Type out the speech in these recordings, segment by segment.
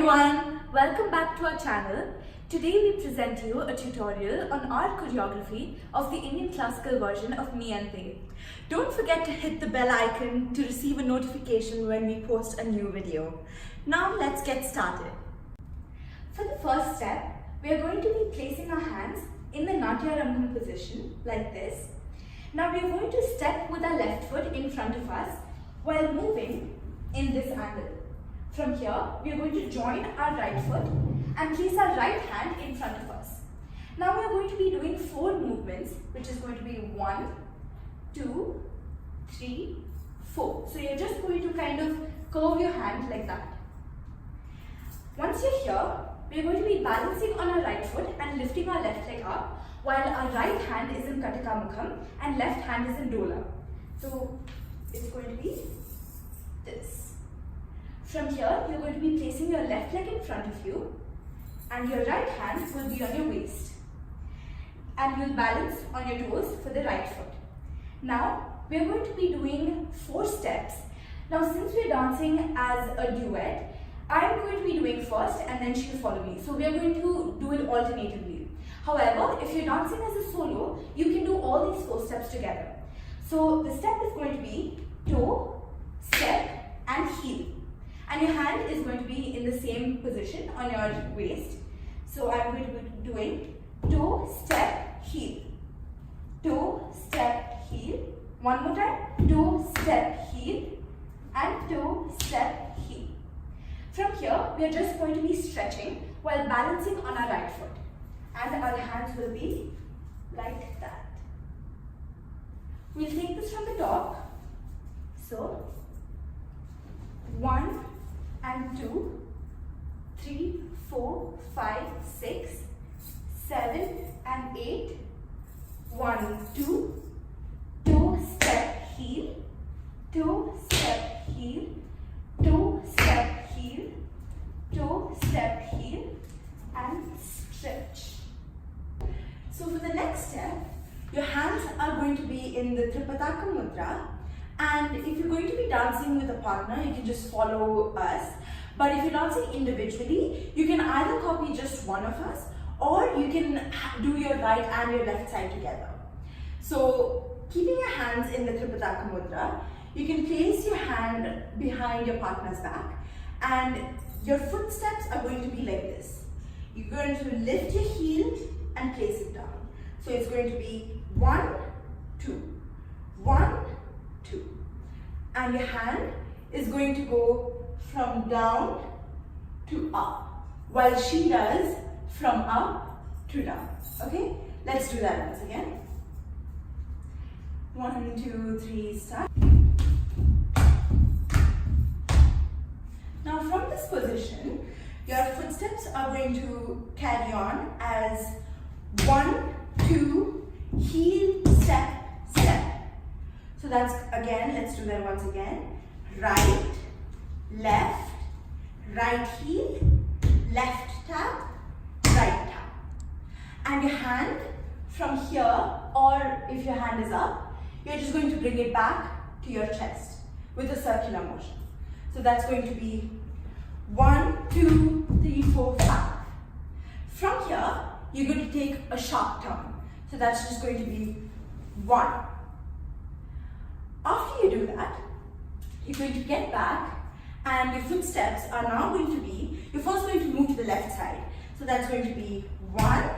everyone, welcome back to our channel. Today we present you a tutorial on our choreography of the Indian classical version of Mi Gente. Don't forget to hit the bell icon to receive a notification when we post a new video. Now let's get started. For the first step, we are going to be placing our hands in the Natya Rangam position like this. Now we are going to step with our left foot in front of us while moving in this angle. From here, we are going to join our right foot and place our right hand in front of us. Now we are going to be doing 4 movements, which is going to be 1, 2, 3, 4. So you're just going to kind of curve your hand like that. Once you're here, we are going to be balancing on our right foot and lifting our left leg up, while our right hand is in Katakamukham and left hand is in Dola. So it's going to be this. From here, you're going to be placing your left leg in front of you and your right hand will be on your waist. And you'll balance on your toes for the right foot. Now, we're going to be doing 4 steps. Now, since we're dancing as a duet, I'm going to be doing first and then she'll follow me. So we are going to do it alternatively. However, if you're dancing as a solo, you can do all these 4 steps together. So the step is going to be toe, step and heel. And your hand is going to be in the same position on your waist. So I'm going to be doing toe, step, heel. Toe, step, heel. One more time. Toe, step, heel. And toe, step, heel. From here, we are just going to be stretching while balancing on our right foot. And our hands will be like that. We'll take this from the top. So, 1 and 2, 3, 4, 5, 6, 7 and 8, 1, 2, toe, step, heel, toe, step, heel, toe, step, heel, toe, step, heel and stretch. So for the next step, your hands are going to be in the Tripataka Mudra. And if you're going to be dancing with a partner, you can just follow us. But if you're dancing individually, you can either copy just one of us or you can do your right and your left side together. So keeping your hands in the Tripataka Mudra, you can place your hand behind your partner's back and your footsteps are going to be like this. You're going to lift your heel and place it down. So it's going to be 1, 2, 1, 2. And your hand is going to go from down to up, while she does from up to down. Okay? Let's do that once again. 1, 2, 3, start. Now from this position, your footsteps are going to carry on as 1, 2, heel, step, step. So that's again, let's do that once again. Right, left, right heel, left tap, right tap. And your hand from here, or if your hand is up, you're just going to bring it back to your chest with a circular motion. So that's going to be 1, 2, 3, 4, 5. From here, you're going to take a sharp turn. So that's just going to be 1. After you do that, you're going to get back and your footsteps are now going to be, you're first going to move to the left side. So that's going to be 1,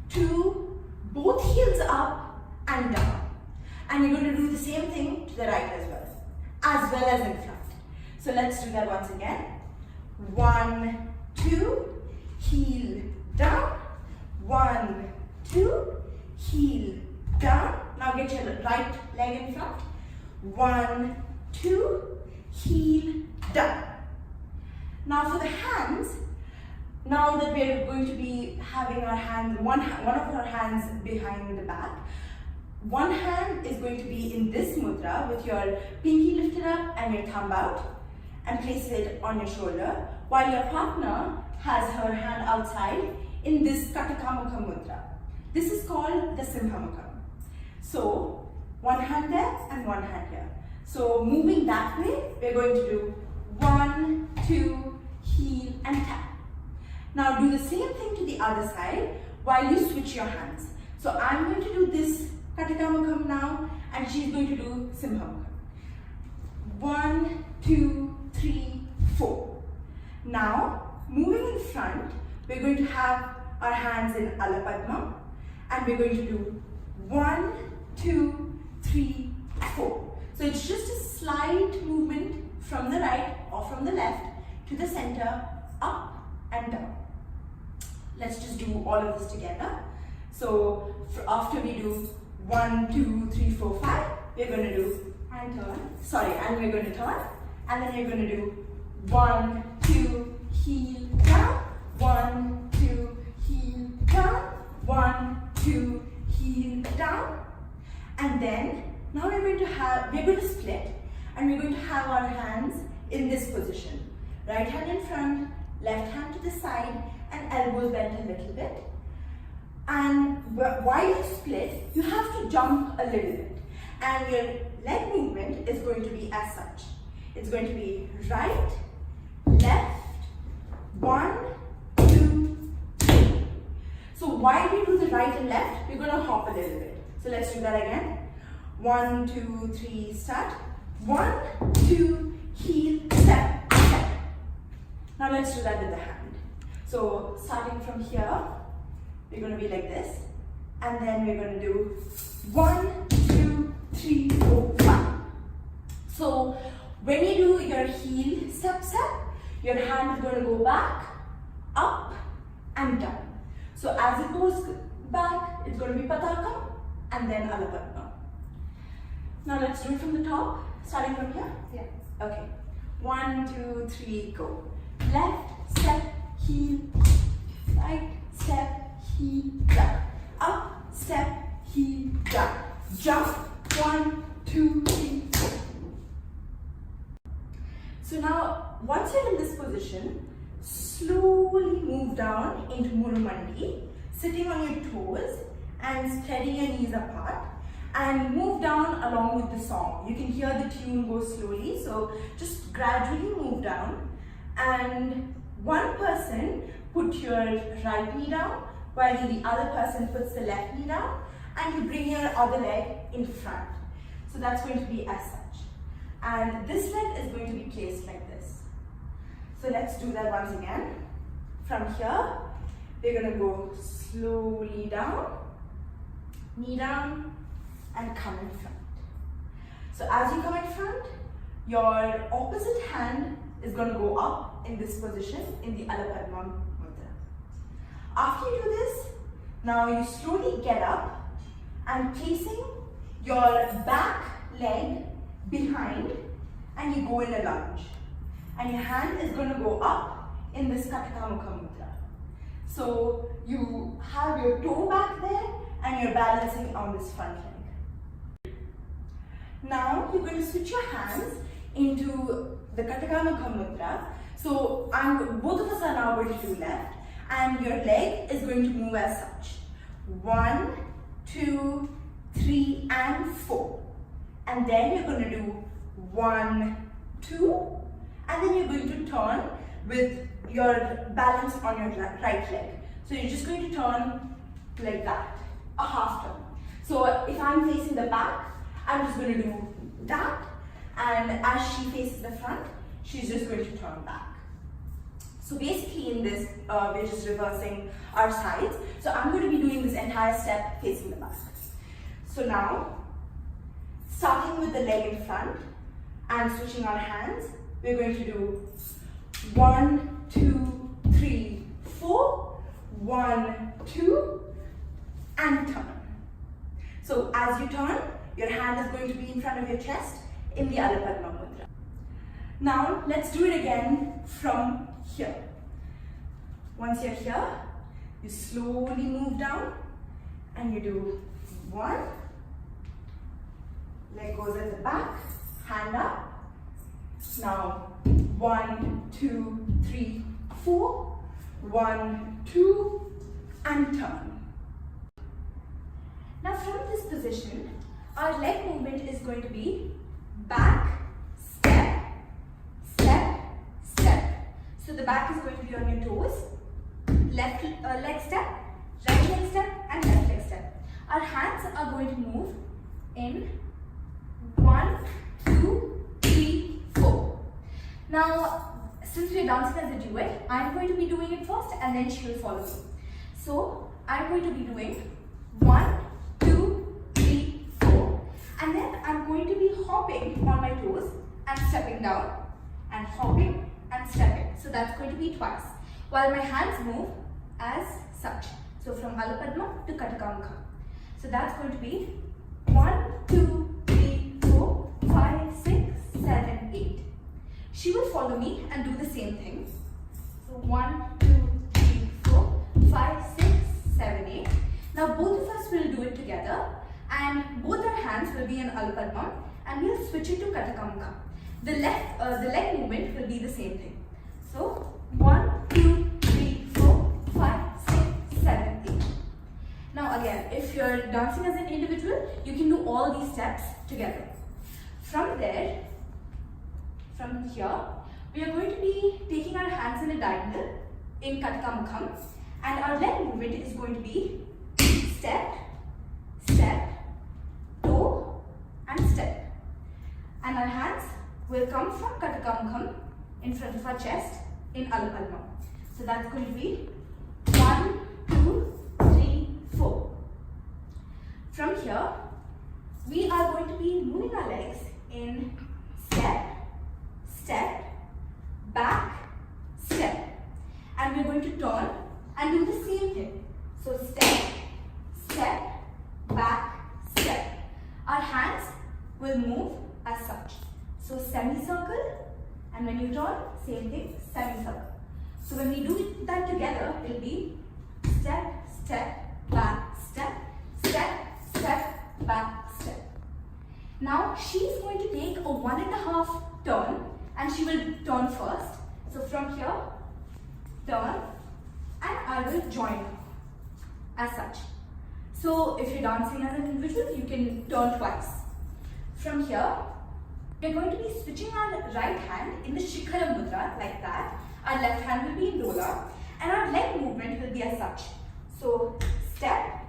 2, both heels up and down. And you're going to do the same thing to the right as well as in front. So let's do that once again. 1, 2, heel down, 1, 2, heel down. Now get your right leg in front. 1, 2, heel down. Now for the hands, now that we are going to be having our hand, one of our hands behind the back, one hand is going to be in this mudra with your pinky lifted up and your thumb out and place it on your shoulder, while your partner has her hand outside in this Katakamukham mudra. This is called the Simhamukham. So one hand there and one hand here. So moving that way, we're going to do 1, 2, heel, and tap. Now do the same thing to the other side while you switch your hands. So I'm going to do this Katakamukham now, and she's going to do Simhamukham. 1, 2, 3, 4. Now, moving in front, we're going to have our hands in Alapadma, and we're going to do 1, 2, 3, 4. So it's just a slight movement from the right or from the left to the center, up and down. Let's just do all of this together. So after we do 1, 2, 3, 4, 5, we're going to do and turn. And we're going to turn, and then we're going to do 1, 2, heel down, 1, 2, heel down, 1, 2, heel down, and then now we're going to split, and we're going to have our hands in this position. Right hand in front, left hand to the side, and elbows bent a little bit. And while you split, you have to jump a little bit, and your leg movement is going to be as such. It's going to be right, left, 1, 2, 3. So while we do the right and left, we're going to hop a little bit. So let's do that again. 1, 2, 3, start. 1, 2, heel, step, step. Now let's do that with the hand. So starting from here, we're going to be like this, and then we're going to do 1, 2, 3, 4, 5. So when you do your heel step, your hand is going to go back, up and down. So as it goes back, it's going to be Patakam and then Alapadma. Now let's do it from the top, starting from here. Yeah. Okay. 1, 2, 3, go. Left step, heel, right step, heel, down. Up, step, heel, down. Jump, 1, 2, 3, 4. So now, once you're in this position, slowly move down into Murumandi, sitting on your toes and spreading your knees apart, and move down along with the song. You can hear the tune go slowly, so just gradually move down, and one person put your right knee down while the other person puts the left knee down, and you bring your other leg in front. So that's going to be as such. And this leg is going to be placed like this. So let's do that once again. From here, we're going to go slowly down, knee down, and come in front. So as you come in front, your opposite hand is going to go up in this position in the Alapadma mudra. After you do this, now you slowly get up and placing your back leg behind, and you go in a lunge. And your hand is going to go up in this Katakamukham mudra. So you have your toe back there and you're balancing on this front leg. Now you're going to switch your hands into the Katakamukham mudra. So both of us are now going to do left, and your leg is going to move as such. 1, 2, 3, and 4. And then you're going to do 1, 2, and then you're going to turn with your balance on your right leg. So you're just going to turn like that, a half turn. So if I'm facing the back, I'm just going to do that, and as she faces the front, she's just going to turn back. So basically in this, we're just reversing our sides. So I'm going to be doing this entire step facing the back. So now, starting with the leg in front and switching our hands, we're going to do 1, 2, 3, 4, 1, 2, and turn. So as you turn, your hand is going to be in front of your chest in the Alapadma mudra. Now let's do it again from here. Once you're here, you slowly move down and you do 1, leg goes at the back, hand up. Now 1, 2, 3, 4, 1, 2, and turn. Now from this position, our leg movement is going to be back, step, step, step. So the back is going to be on your toes. Left leg step, right leg step, and left leg step. Our hands are going to move in 1, 2, 3, 4. Now, since we are dancing as a duet, I am going to be doing it first and then she will follow me. So, I am going to be doing 1, 2, 3, 4, and then I am going to be hopping on my toes and stepping down and hopping and stepping. So that's going to be twice. While my hands move as such. So from Alapadma to Katakamukha. So that's going to be 1, 2, 3, 4, 5, 6, 7, 8. She will follow me and do the same thing. So 1, 2, 3, 4, 5, 6, 7, 8. Now both of us will do it together and both our hands will be in Alapadma and we'll switch it to Katakamukha. The leg movement will be the same thing. So 1, 2, 3, 4, 5, 6, 7, 8. Now again, if you're dancing as an individual, you can do all these steps together. From here, we are going to be taking our hands in a diagonal in Katakamukham, and our leg movement is going to be step, step, toe, and step. And our hands will come from Katakamukham in front of our chest in Alapadma. So that's going to be 1, 2, 3, 4. From here, we are going to be moving our legs in step, step, back, step. And we're going to turn and do the same thing. So step, step, back, step. Our hands will move as such. So semicircle, and when you turn, same thing, semicircle. So when we do that together, it will be step, step, back, step, step, step, back, step. Now she's going to take a 1.5 turn and she will turn first. So from here, turn, and I will join her as such. So if you're dancing as an individual, you can turn twice. From here, we're going to be switching our right hand in the Shikhara Mudra like that. Our left hand will be in Dola and our leg movement will be as such. So step,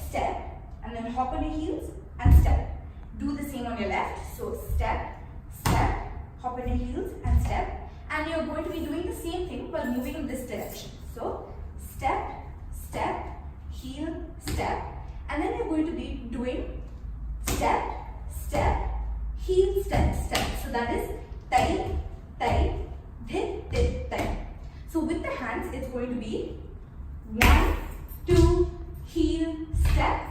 step, and then hop on your heels and step. Do the same on your left. So step, step, hop on your heels and step. And you're going to be doing the same thing while moving in this direction. So step, step, heel, step. And then you're going to be doing step, step, heel, step, step. So that is tai, tai, dhit, dhit, tai. So with the hands, it's going to be 1, 2, heel, step,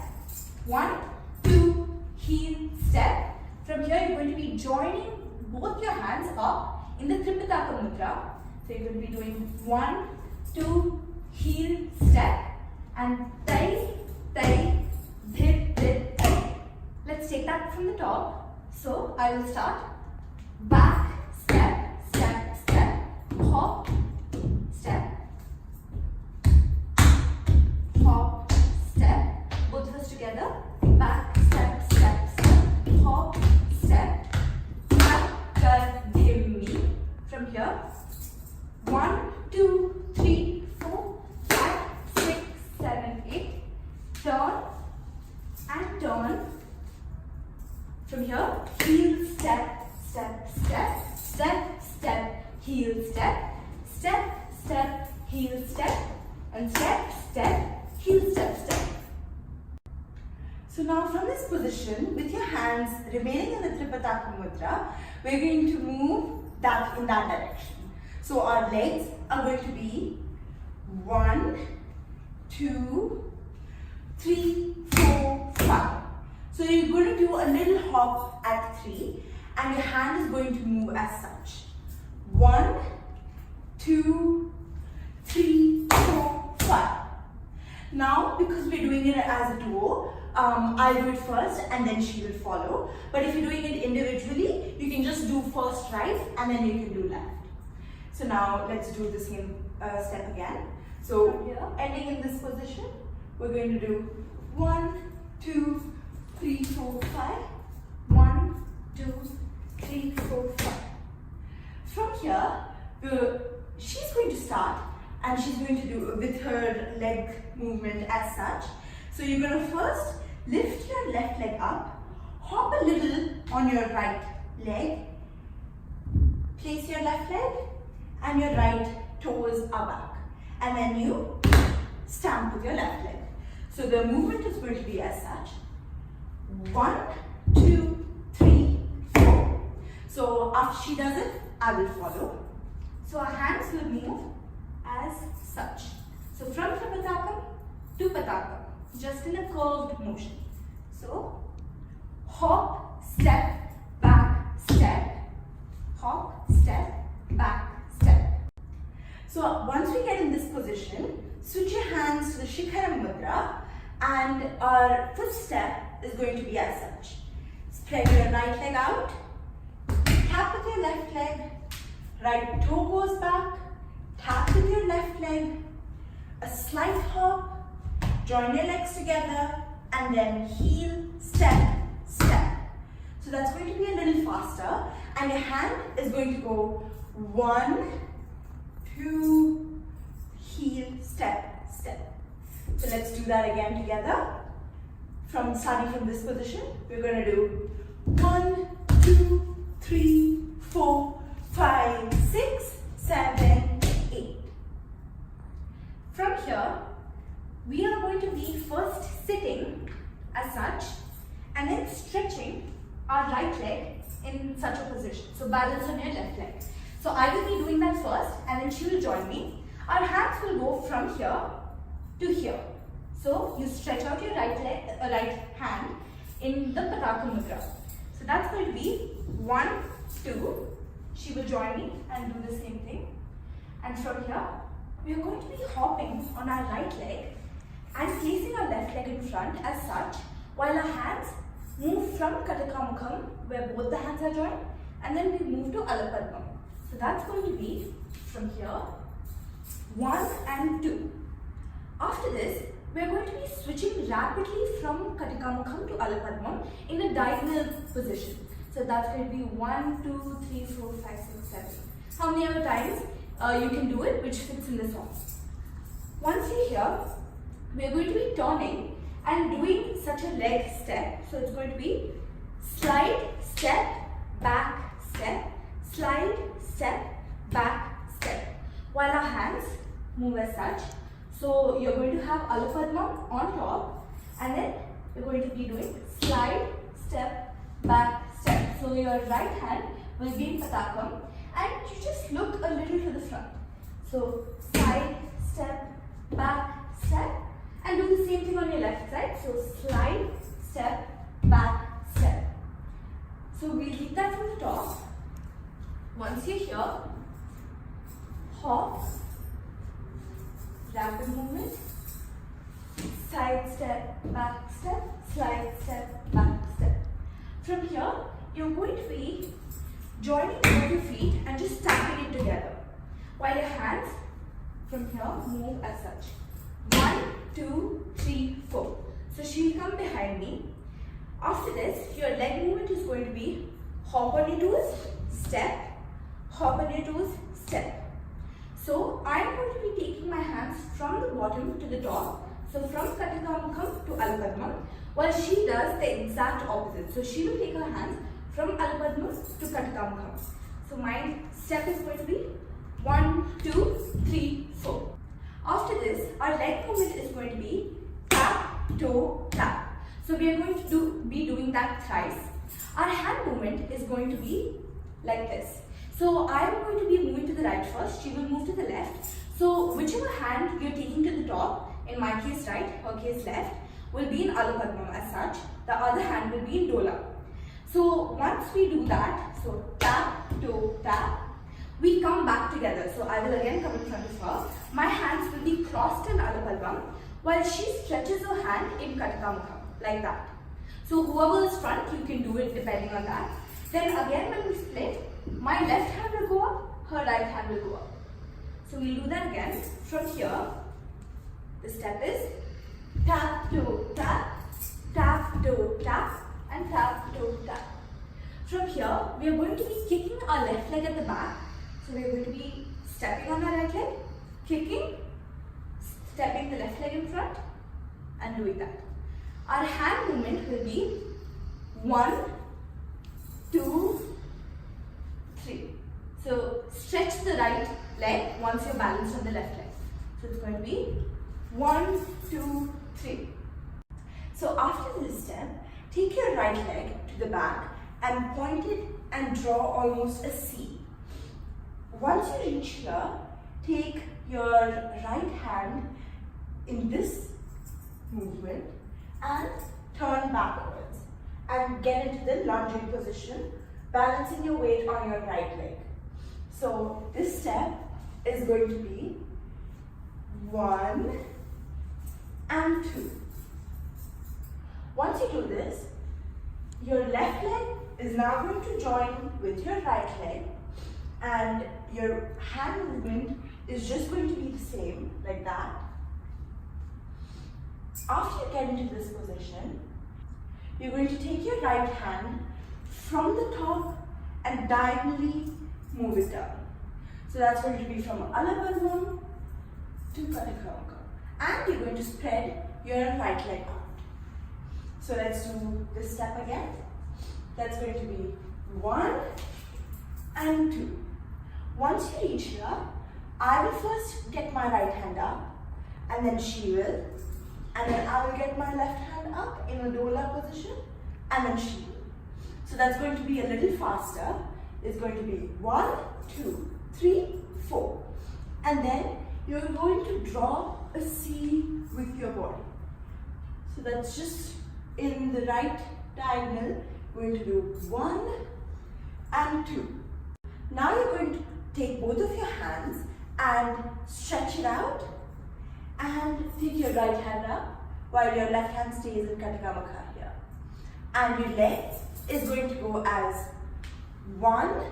1, 2, heel, step. From here, you're going to be joining both your hands up in the Tripitaka Mudra. So you're going to be doing 1, 2, heel, step, and tai, tai, dhit, dhit, tai. Let's take that from the top. So I will start back, step, step, step, hop, step, hop, step. Both of us together. Back, step, step, step, hop, step, kar dhimmi. From here, 1, 2, 3, 4, 5, 6, 7, 8. Turn and turn. From here, heel, step, step, step, step, step, heel, step, step, step, heel, step, and step, step, heel, step, step. So now from this position, with your hands remaining in the Tripataka Mudra, we're going to move that in that direction. So our legs are going to be 1, 2, 3, 4, 5. So you're going to do a little hop at 3 and your hand is going to move as such. 1, 2, 3, 4, 5. Now because we're doing it as a duo, I'll do it first and then she will follow. But if you're doing it individually, you can just do first right and then you can do left. So now let's do the same step again. So ending in this position, we're going to do 1, 2, 3, 4, 5. 1, 2, 3, 4, 5. From here, she's going to start and she's going to do with her leg movement as such. So you're going to first lift your left leg up, hop a little on your right leg, place your left leg and your right toes are back, and then you stamp with your left leg. So the movement is going to be as such. 1, 2, 3, 4. So after she does it, I will follow. So our hands will move as such. So from Patakam to Patakam, just in a curved motion. So hop, step, back, step, hop, step, back, step. So once we get in this position, switch your hands to the Shikharam Mudra, and our foot step is going to be as such. Spread your right leg out, tap with your left leg, right toe goes back, tap with your left leg, a slight hop, join your legs together, and then heel, step, step. So that's going to be a little faster, and your hand is going to go 1, 2, heel, step, step. So let's do that again together. Starting from this position, we're going to do 1, 2, 3, 4, 5, 6, 7, 8. From here, we are going to be first sitting as such and then stretching our right leg in such a position. So balance on your left leg. So I will be doing that first and then she will join me. Our hands will go from here to here. So you stretch out your right hand in the Pataka Mudra. So that's going to be 1, 2. She will join me and do the same thing. And from here, we are going to be hopping on our right leg and placing our left leg in front as such, while our hands move from Katakamukham, where both the hands are joined, and then we move to Alapadmam. So that's going to be from here, 1 and 2. After this, we are going to be switching rapidly from Katikamukham to Alapadmam in a diagonal position. So that's going to be 1, 2, 3, 4, 5, 6, 7. How many other times you can do it which fits in the song. Once you're here, we are going to be turning and doing such a leg step. So it's going to be slide, step, back, step, slide, step, back, step. While our hands move as such. So you're going to have Alapadmam on top, and then you're going to be doing slide, step, back, step. So your right hand will be in Patakam, and you just look a little to the front. So side, step, back, step, and do the same thing on your left side. So slide, step, back, step. So we'll keep that from the top. Once you're here, hop, rapid movement, side step, back step, slide step, back step. From here, you're going to be joining both your feet and just tapping it together, while your hands from here move as such. 1, 2, 3, 4. So she'll come behind me. After this, your leg movement is going to be hop on your toes, step, hop on your toes, step. So I am going to be taking my hands from the bottom to the top. So from Katikamukham to Alapadmam, while she does the exact opposite. So she will take her hands from Alapadmam to Katikamukham. So my step is going to be 1, 2, 3, 4. After this, our leg movement is going to be tap, toe, tap. So we are going to be doing that thrice. Our hand movement is going to be like this. So I am going to be moving to the right first, she will move to the left. So whichever hand you are taking to the top, in my case right, her case left, will be in Alapadmam as such. The other hand will be in Dola. So once we do that, so tap, toe, tap, we come back together. So I will again come in front of her. My hands will be crossed in Alapadmam while she stretches her hand in Katikamukham, like that. So whoever is front, you can do it depending on that. Then again when we split, my left hand will go up, her right hand will go up. So we'll do that again. From here, the step is tap, toe, tap, tap, toe, tap, and tap, toe, tap. From here, we are going to be kicking our left leg at the back. So we are going to be stepping on our right leg, kicking, stepping the left leg in front, and doing that. Our hand movement will be 1, 2, 3. So stretch the right leg once you're balanced on the left leg. So it's going to be 1, 2, 3. So after this step, take your right leg to the back and point it and draw almost a C. Once you reach here, take your right hand in this movement and turn backwards and get into the lunging position, balancing your weight on your right leg. So this step is going to be 1 and 2. Once you do this, your left leg is now going to join with your right leg, and your hand movement is just going to be the same, like that. After you get into this position, you're going to take your right hand from the top and diagonally move it down. So that's going to be from Alabadham to Katakramaka. And you're going to spread your right leg out. So let's do this step again. That's going to be 1 and 2. Once you reach here, I will first get my right hand up, and then she will, and then I will get my left hand up in a dola position, and then she will. So that's going to be a little faster. It's going to be 1, 2, 3, 4. And then you're going to draw a C with your body. So that's just in the right diagonal, going to do 1 and 2. Now you're going to take both of your hands and stretch it out and take your right hand up while your left hand stays in Katakamaka here. And your leg is going to go as 1,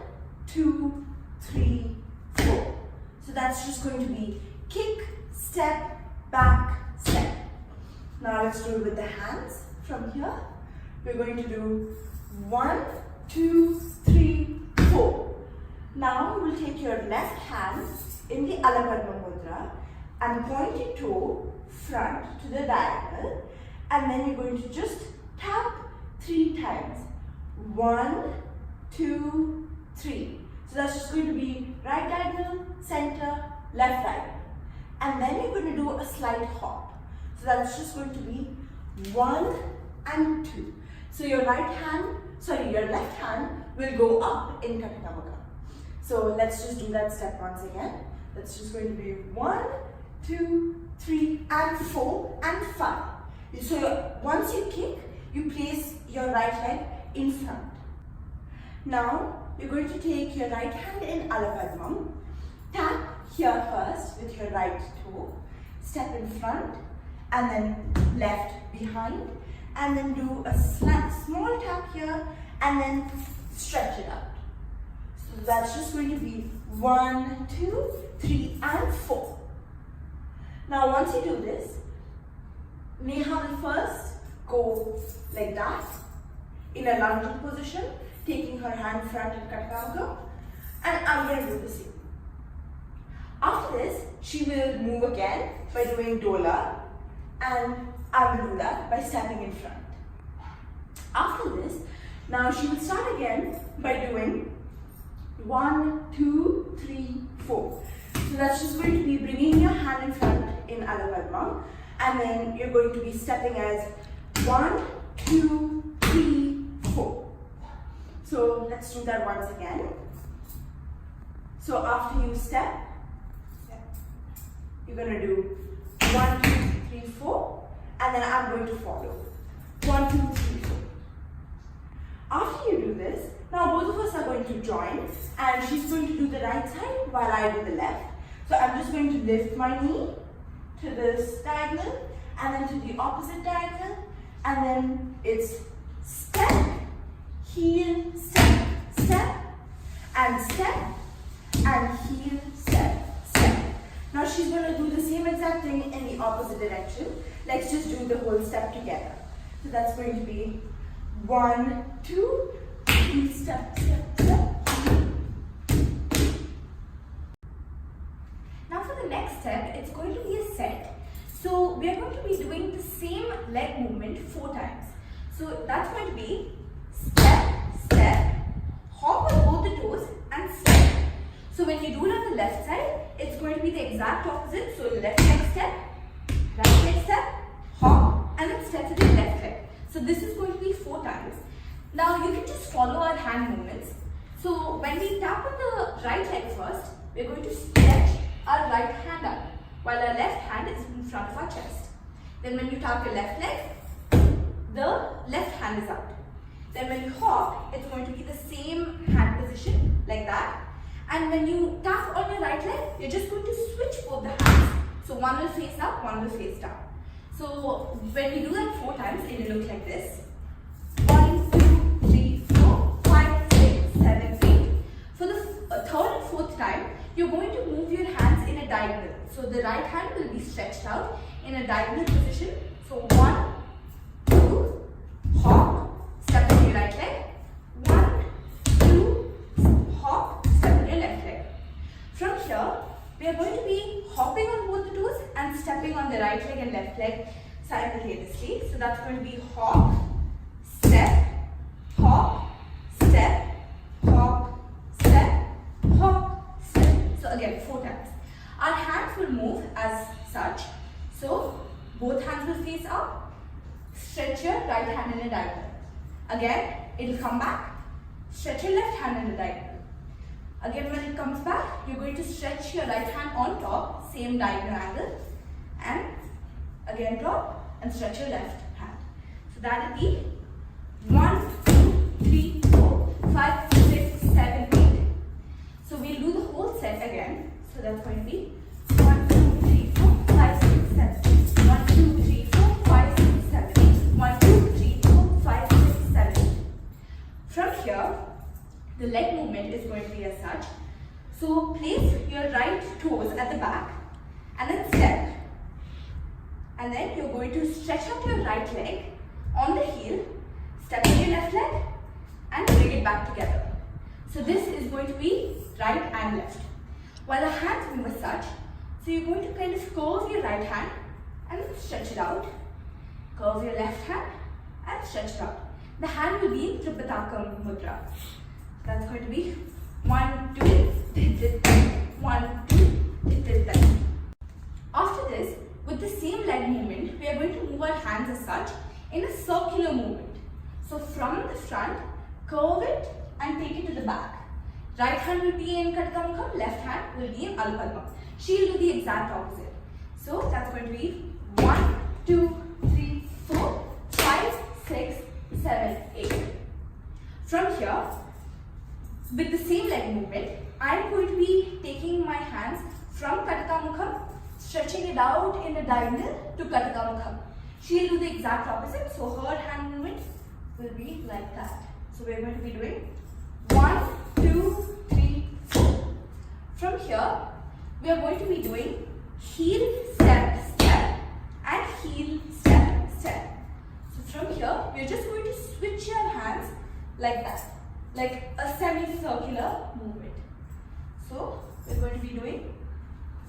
2, 3, 4. So that's just going to be kick, step, back, step. Now let's do it with the hands from here. We're going to do 1, 2, 3, 4. Now you will take your left hand in the Alapadma Mudra and point your toe front to the diagonal, and then you're going to just tap 3 times. 1, 2, 3. So that's just going to be right diagonal, center, left diagonal. And then you're going to do a slight hop. So that's just going to be 1 and 2. So your your left hand will go up in Katakamaka. So let's just do that step once again. That's just going to be 1, 2, 3, and 4, and 5. So once you kick, you place your right leg in front. Now you're going to take your right hand in Alapadmam, tap here first with your right toe, step in front, and then left behind, and then do a small tap here, and then stretch it out. So that's just going to be 1, 2, 3, and 4. Now once you do this, Neha will first go like that in a lunging position, taking her hand front in Katakamaka, and I'm going to do the same. After this, she will move again by doing dola, and I will do that by stepping in front. After this, now she will start again by doing 1, 2, 3, 4. So that's just going to be bringing your hand in front in Alapadma, and then you're going to be stepping as 1, 2, 3, 4. So let's do that once again. So after you step, you're going to do 1, 2, 3, 4, and then I'm going to follow 1, 2, 3, 4. After you do this, now both of us are going to join, and she's going to do the right side while I do the left. So I'm just going to lift my knee to this diagonal, and then to the opposite diagonal, and then it's step, heel, step, step, and heel, step, step. Now she's going to do the same exact thing in the opposite direction. Let's just do the whole step together. So that's going to be 1, 2, 3, step, step, step. next step, it's going to be a set. So we are going to be doing the same leg movement 4 times. So that's going to be step, step, hop on both the toes and step. So when you do it on the left side, it's going to be the exact opposite. So left leg step, right leg step, hop, and then step to the left leg. So this is going to be 4 times. Now you can just follow our hand movements. So when we tap on the right leg first, we are going to stretch our right hand up while our left hand is in front of our chest. Then when you tap your left leg, the left hand is out. Then when you hop, it's going to be the same hand position like that. And when you tap on your right leg, you're just going to switch both the hands. So one will face up, one will face down. So when we do that 4 times, it will look like this. 1, 2, 3, 4, 5, 6, 7, 8. For the 3rd and 4th time, you're going to move your hands in a diagonal. So the right hand will be stretched out in a diagonal position. So 1, 2, hop, step on your right leg. 1, 2, hop, step on your left leg. From here, we are going to be hopping on both the toes and stepping on the right leg and left leg simultaneously. So that's going to be hop, step, hop, step, hop, step, hop, step. So again, 4 times. Our hands will move as such. So both hands will face up. Stretch your right hand in a diagonal. Again, it will come back. Stretch your left hand in a diagonal. Again, when it comes back, you're going to stretch your right hand on top, same diagonal angle, and again drop and stretch your left hand. So that will be 1, 2, 3, 4, 5, 6, 7, 8. So we'll do the whole set again. So that's going to be 1, 2, 3, 4, 5, 6, 7. 1, 2, 3, 4, 5, 6, 7. 1, 2, 3, 4, 5, 6, 7. From here, the leg movement is going to be as such. So place your right toes at the back and then step. And then you're going to stretch out your right leg on the heel, step on your left leg and bring it back together. So this is going to be right and left. While the hands move as such, so you're going to kind of curve your right hand and stretch it out. Curve your left hand and stretch it out. The hand will be in Bharathanatyam mudra. That's going to be 1, 2, 1, 2, After this, with the same leg movement, we are going to move our hands as such in a circular movement. So from the front, curve it and take it to the back. Right hand will be in Katakamukham, left hand will be in Alpadma. She'll do the exact opposite. So that's going to be 1, 2, 3, 4, 5, 6, 7, 8. From here, with the same leg movement, I am going to be taking my hands from Katakamukham, stretching it out in a diagonal to Katakamukham. She will do the exact opposite, so her hand movement will be like that. So we are going to be doing 1, 2, 3, 4. From here, we are going to be doing heel, step, step and heel, step, step. So from here, we are just going to switch your hands like that, like a semicircular movement. So we are going to be doing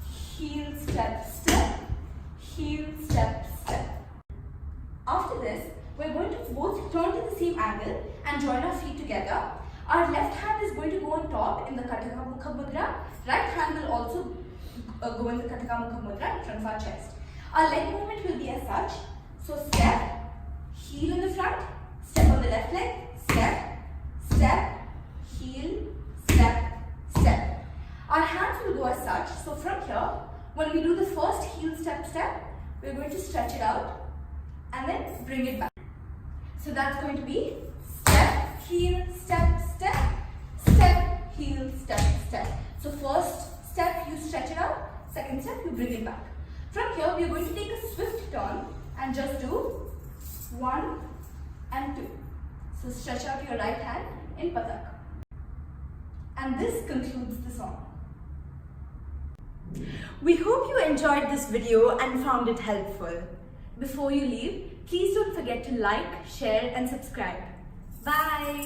heel, step, step, heel, step, step. After this, we are going to both turn to the same angle and join our feet together. Our left hand is going to go on top in the Kataka Mudra. Right hand will also go in the Kataka Mudra in front of our chest. Our leg movement will be as such. So step, heel in the front, step on the left leg, step, step, heel, step, step. Our hands will go as such. So from here, when we do the first heel, step, step, we are going to stretch it out and then bring it back. So that's going to be step, heel, step, step, step, heel, step, step. So first step you stretch it out, second step you bring it back. From here we are going to take a swift turn and just do 1 and 2. So stretch out your right hand in Patak. And this concludes the song. We hope you enjoyed this video and found it helpful. Before you leave, please don't forget to like, share and subscribe. Bye!